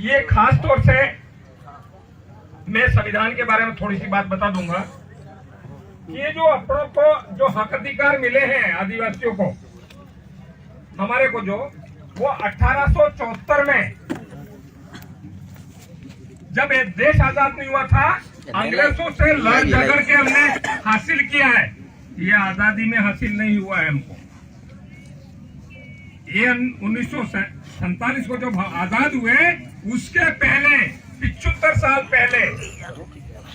ये खास तौर से मैं संविधान के बारे में थोड़ी सी बात बता दूंगा। ये जो अपनों को जो हक अधिकार मिले हैं आदिवासियों को, हमारे को जो वो 1874 में जब ये देश आजाद नहीं हुआ था, अंग्रेजों से लड़ झगड़ के हमने हासिल किया है। ये आजादी में हासिल नहीं हुआ है हमको। ये 1947 को जब आजाद हुए उसके पहले 75 साल पहले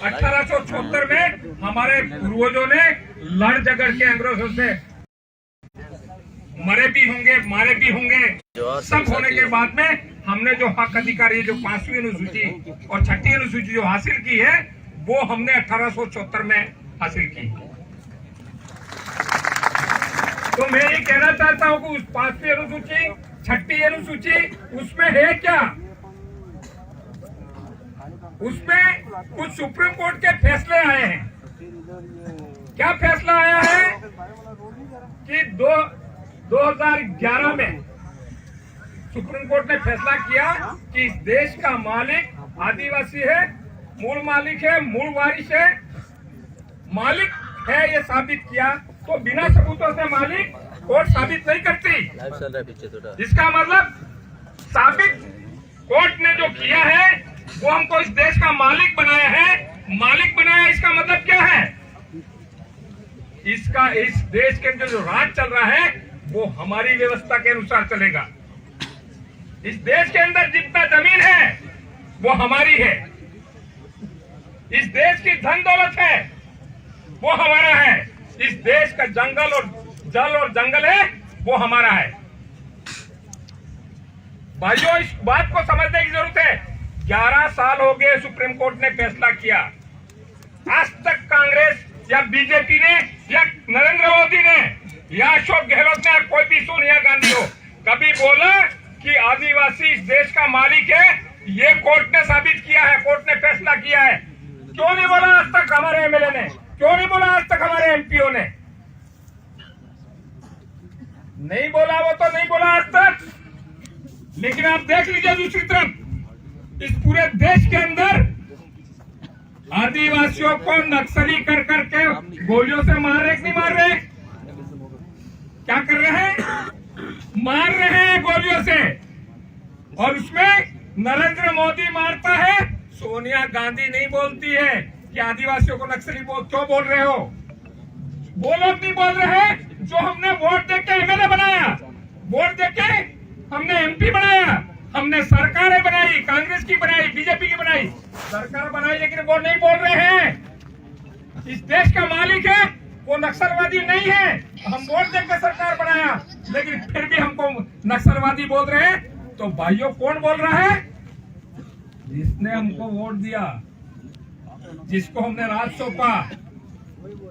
1874 में हमारे पूर्वजों ने लड़ झगड़ के अंग्रेजों से मरे भी होंगे, मारे भी होंगे। सब होने के बाद में हमने जो हक अधिकार, ये जो 5वीं अनुसूची और 6ठी अनुसूची जो हासिल की है, वो हमने 1874 में हासिल की। तो मैं ये कहना चाहता हूं कि उस 5वीं अनुसूची, 6ठी अनुसूची, उसमें है क्या? उसमें कुछ सुप्रीम कोर्ट के फैसले आए हैं। क्या फैसला आया है कि 2011 में सुप्रीम कोर्ट ने फैसला किया कि इस देश का मालिक आदिवासी है, मूल मालिक है, मूल वारिस है, मालिक है, ये साबित किया। तो बिना सबूतों से मालिक कोर्ट साबित नहीं करती। इसका मतलब साबित कोर्ट ने जो किया है वो हमको इस देश का मालिक बनाया है। मालिक बनाया, इसका मतलब क्या है? इसका इस देश के अंदर जो राज चल रहा है वो हमारी व्यवस्था के अनुसार चलेगा। इस देश के अंदर जितना जमीन है वो हमारी है। इस देश की धन दौलत है वो हमारा है। इस देश का जंगल और जल और जंगल है वो हमारा है। भाइयों, इस बात को समझने की जरूरत है। 11 साल हो गए सुप्रीम कोर्ट ने फैसला किया। आज तक कांग्रेस या बीजेपी ने या नरेंद्र मोदी ने या अशोक गहलोत ने या कोई भी सोनिया गांधी हो कभी बोला कि आदिवासी इस देश का मालिक है? ये कोर्ट ने साबित किया है, कोर्ट ने फैसला किया है। क्यों नहीं बोला आज तक हमारे एमएलए ने? क्यों नहीं बोला आज तक हमारे एमपीओ ने? नहीं बोला, वो तो नहीं बोला आज तक। लेकिन आप देख लीजिए दूसरी तरफ, इस पूरे देश के अंदर आदिवासियों को नक्सली कर करके गोलियों से मार रहे कि नहीं मार रहे? क्या कर रहे हैं? मार रहे हैं गोलियों से। और उसमें नरेंद्र मोदी मारता है, सोनिया गांधी नहीं बोलती है कि आदिवासियों को नक्सली क्यों बोल रहे हो। वो लोग नहीं बोल रहे जो हमने वोट देके एमएलए बनाया, वोट देके हमने एमपी बनाया, हमने सरकारें बनाई, कांग्रेस की बनाई, बीजेपी की बनाई, सरकार बनाई, लेकिन वो नहीं बोल रहे हैं इस देश का मालिक है वो नक्सलवादी नहीं है। हम वोट देकर सरकार बनाया लेकिन फिर भी हमको नक्सलवादी बोल रहे हैं। तो भाइयों, कौन बोल रहा है? जिसने हमको वोट दिया, जिसको हमने राज सौंपा,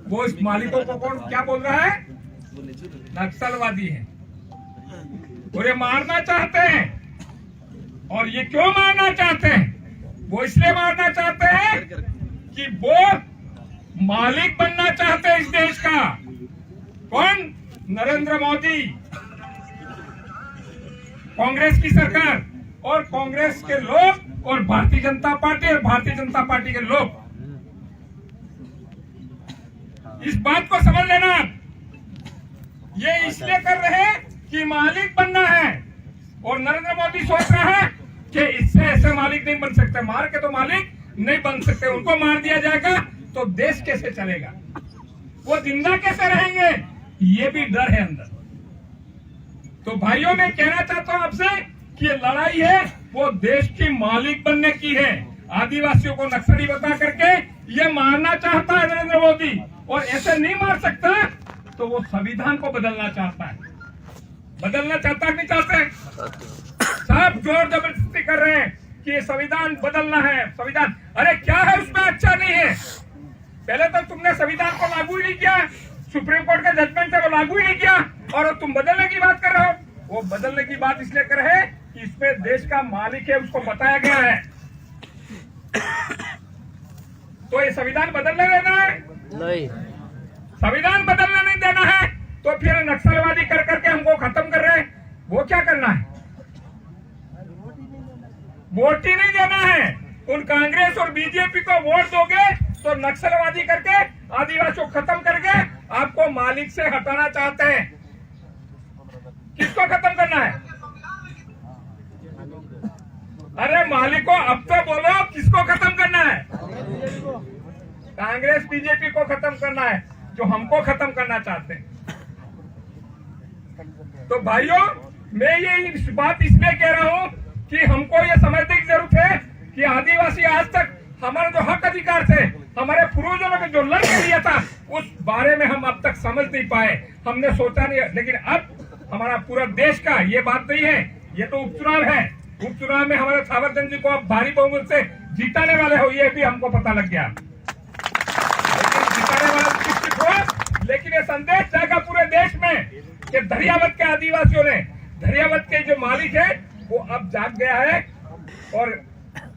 वो इस मालिकों को कौन क्या बोल रहा है? नक्सलवादी है। और ये मारना चाहते हैं। और ये क्यों मारना चाहते हैं? वो इसलिए मारना चाहते हैं कि वो मालिक बनना चाहते हैं इस देश का। कौन? नरेंद्र मोदी, कांग्रेस की सरकार और कांग्रेस के लोग और भारतीय जनता पार्टी और भारतीय जनता पार्टी के लोग। इस बात को समझ लेना। ये इसलिए कर रहे हैं कि मालिक बनना है। और नरेंद्र मोदी सोच रहा है कि इससे ऐसे मालिक नहीं बन सकते, मार के तो मालिक नहीं बन सकते। उनको मार दिया जाएगा तो देश कैसे चलेगा, वो जिंदा कैसे रहेंगे, ये भी डर है अंदर। तो भाइयों, मैं कहना चाहता हूं आपसे कि ये लड़ाई है वो देश की मालिक बनने की है। आदिवासियों को नक्सली बता करके ये मारना चाहता है नरेंद्र मोदी, और ऐसे नहीं मार सकता तो वो संविधान को बदलना चाहता है। बदलना चाहता है, नहीं चाहते? सब जोर जबरदस्ती कर रहे हैं कि ये संविधान बदलना है। संविधान, अरे क्या है उसमें अच्छा नहीं है? पहले तो तुमने संविधान को लागू ही नहीं किया, सुप्रीम कोर्ट का जजमेंट है वो लागू ही नहीं किया, और तुम बदलने की बात कर रहे हो। वो बदलने की बात इसलिए कर रहे हैं कि इसमें देश का मालिक है उसको बताया गया है। तो ये संविधान बदलने देना है? नहीं। संविधान बदलने नहीं देना है तो फिर नक्सलवादी कर करके हमको खत्म कर रहे हैं। वो क्या करना है? वोट ही नहीं देना है। उन कांग्रेस और बीजेपी को वोट दोगे तो नक्सलवादी करके आदिवासियों को खत्म करके आपको मालिक से हटाना चाहते हैं। किसको खत्म करना है? अरे मालिक को अब तो बोलो, किसको खत्म करना है? कांग्रेस बीजेपी को खत्म करना है, जो हमको खत्म करना चाहते हैं। तो भाइयों, मैं ये बात इसलिए कह रहा हूं कि हमको ये समझने की जरूरत है कि आदिवासी आज तक हमारे जो हक अधिकार थे, हमारे पूर्वजों ने जो लड़ के लिया था, उस बारे में हम अब तक समझ नहीं पाए, हमने सोचा नहीं। लेकिन अब हमारा पूरा देश का ये बात नहीं है, ये तो उपचुनाव है। उपचुनाव में हमारे थावरचंद जी को आप भारी बहुमत से जीताने वाले हो, ये भी हमको पता लग गया। लेकिन जीताने वाला निश्चित हो, लेकिन ये संदेश जाएगा पूरे देश में कि दरियावत के आदिवासियों ने, दरियावत के जो मालिक है वो अब जाग गया है और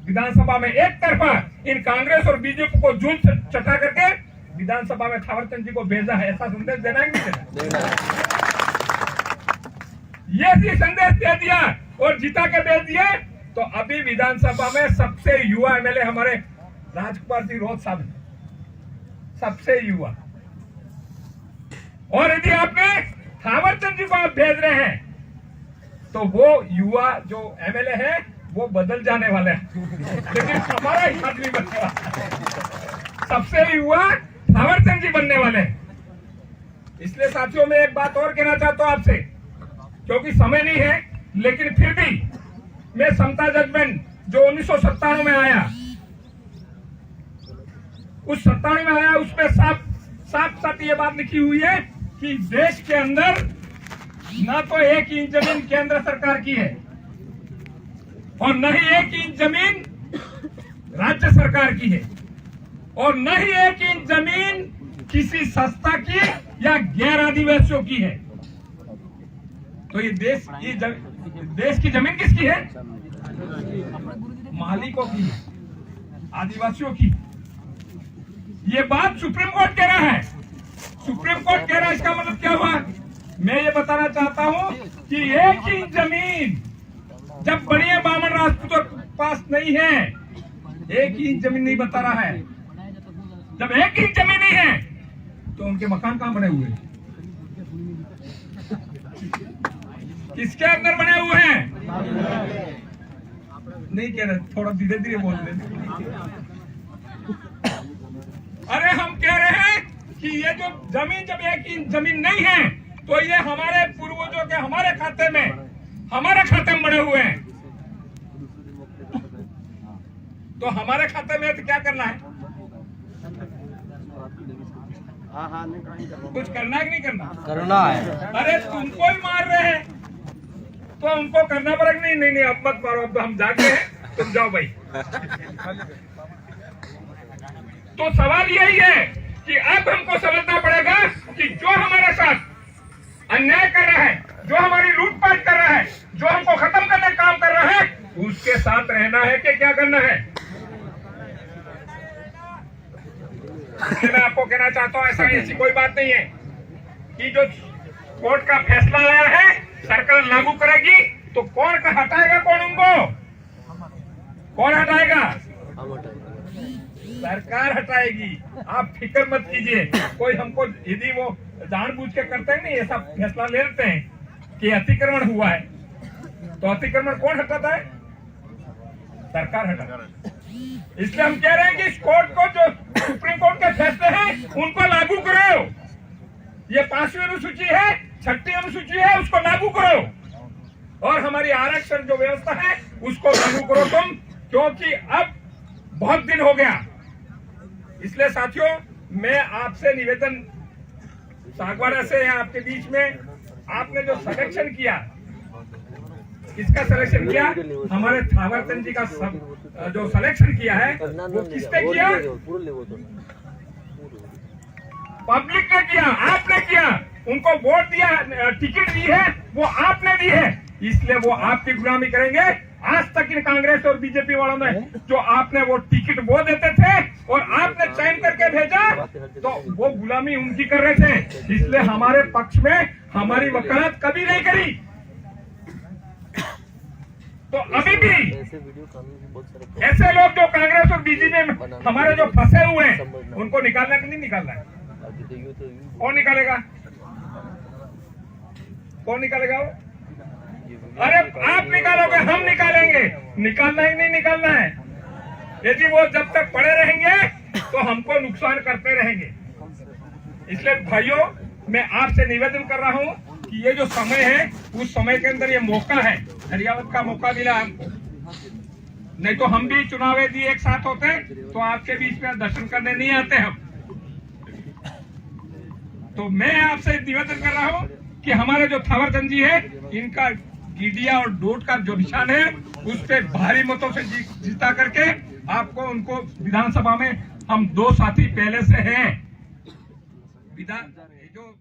विधानसभा में एक तरफा इन कांग्रेस और बीजेपी को जून चटा करके विधानसभा में थावरचंद जी को भेजा है। ऐसा संदेश देना है, नहीं देना? ये भी संदेश दे दिया और जिता के भेज दिए। तो अभी विधानसभा में सबसे युवा एमएलए हमारे राजकुमार जी रोज साहब, सबसे युवा। और यदि आपने थावरचंद जी को आप भेज रहे हैं तो वो युवा जो एमएलए है वो बदल जाने वाले हैं, लेकिन हमारा ही आदमी बनने वाला। सबसे युवा थावरचंद जी बनने वाले हैं। इसलिए साथियों, मैं एक बात और कहना चाहता हूं आपसे, क्योंकि समय नहीं है, लेकिन फिर भी मैं समता जजमेंट जो 1997 में आया, उस 97 में आया, उसमें साफ ये बात लिखी हुई है कि देश के अंदर न तो 1 इंच जमीन केंद्र सरकार की है और न ही 1 इंच जमीन राज्य सरकार की है और न ही 1 इंच जमीन किसी संस्था की या गैर आदिवासियों की है। तो ये देश की जमीन किसकी है? मालिकों की है, आदिवासियों की। ये बात सुप्रीम कोर्ट कह रहा है। सुप्रीम कोर्ट कह रहा है, इसका मतलब क्या हुआ? मैं ये बताना चाहता हूं कि 1 इंच जमीन जब बड़े बामन राजपूतों के पास नहीं है, 1 इंच जमीन नहीं बता रहा है, जब 1 इंच जमीन नहीं है तो उनके मकान कहां बने हुए हैं? किसके अंदर बने हुए हैं? नहीं कह रहे, थोड़ा धीरे धीरे बोल रहे। अरे हम कह रहे हैं कि ये जो जमीन, जब 1 इंच जमीन नहीं है तो ये हमारे पूर्वजों के हमारे खाते में बने हुए हैं। तो हमारे खाते में तो क्या करना है? कुछ करना है कि नहीं करना है? अरे तुमको ही मार रहे हैं तो उनको करना पड़ेगा। नहीं, अब मत मारो, अब तो हम जाके हैं, तुम जाओ भाई। तो सवाल यही है कि अब हमको समझना पड़ेगा कि जो हमारे साथ अन्याय कर रहा है, जो हमारी लूटपाट कर रहा है, जो हमको खत्म करने का काम कर रहा है, उसके साथ रहना है कि क्या करना है? मैं आपको कहना चाहता हूं, ऐसी कोई बात नहीं है कि जो कोर्ट का फैसला आया है सरकार लागू करेगी तो कौन हटाएगा? कौन उनको कौन हटाएगा? सरकार हटाएगी। आप फिक्र मत कीजिए। कोई हमको, यदि वो जानबूझ के करते हैं नहीं, ऐसा फैसला ले लेते हैं कि अतिक्रमण हुआ है, तो अतिक्रमण कौन हटाता है? सरकार हटाता है। इसलिए हम कह रहे हैं कि इस कोर्ट को, जो सुप्रीम कोर्ट के फैसले हैं, उनको लागू करो। ये 5वीं अनुसूची है, 6ठी अनुसूची है, उसको लागू करो और हमारी आरक्षण जो व्यवस्था है उसको लागू करो तुम, क्योंकि अब बहुत दिन हो गया। इसलिए साथियों, मैं आपसे निवेदन, सागवाड़ा से आपके बीच में, आपने जो सिलेक्शन किया, किसका सिलेक्शन किया? हमारे थावरचंद जी का जो सिलेक्शन किया है वो किसने किया? पब्लिक ने किया, आपने किया। उनको वोट दिया, टिकट दी है, वो आपने दी है, इसलिए वो आपकी गुलामी करेंगे। आज तक इन कांग्रेस और बीजेपी वालों ने जो आपने वो टिकट वो देते थे और आपने चयन करके भेजा, तो वो गुलामी उनकी कर रहे थे। इसलिए हमारे पक्ष में हमारी वकालत कभी नहीं करी। तो अभी भी ऐसे वीडियो कानून की बहुत सारे ऐसे लोग जो कांग्रेस और बीजेपी में हमारे जो फंसे हुए हैं उनको निकालना है कि नहीं निकालना है? कौन निकालेगा? कौन निकालेगा वो? अरे आप निकालोगे, हम निकालेंगे। निकालना है कि नहीं निकालना है? यदि वो जब तक पड़े रहेंगे तो हमको नुकसान करते रहेंगे। इसलिए भाइयों, मैं आपसे निवेदन कर रहा हूं कि ये जो समय है उस समय के अंदर ये मौका है, हरियावत का मौका मिला हमको। नहीं तो हम भी चुनाव दिए एक साथ होते तो आपके बीच में दर्शन करने नहीं आते हम। तो मैं आपसे निवेदन कर रहा हूं कि हमारे जो थावरचंद जी है, इनका गिडिया और डोट का जो निशान है उस पे भारी मतों से जीता करके आपको उनको विधानसभा में हम 2 साथी पहले से हैं। विधान जो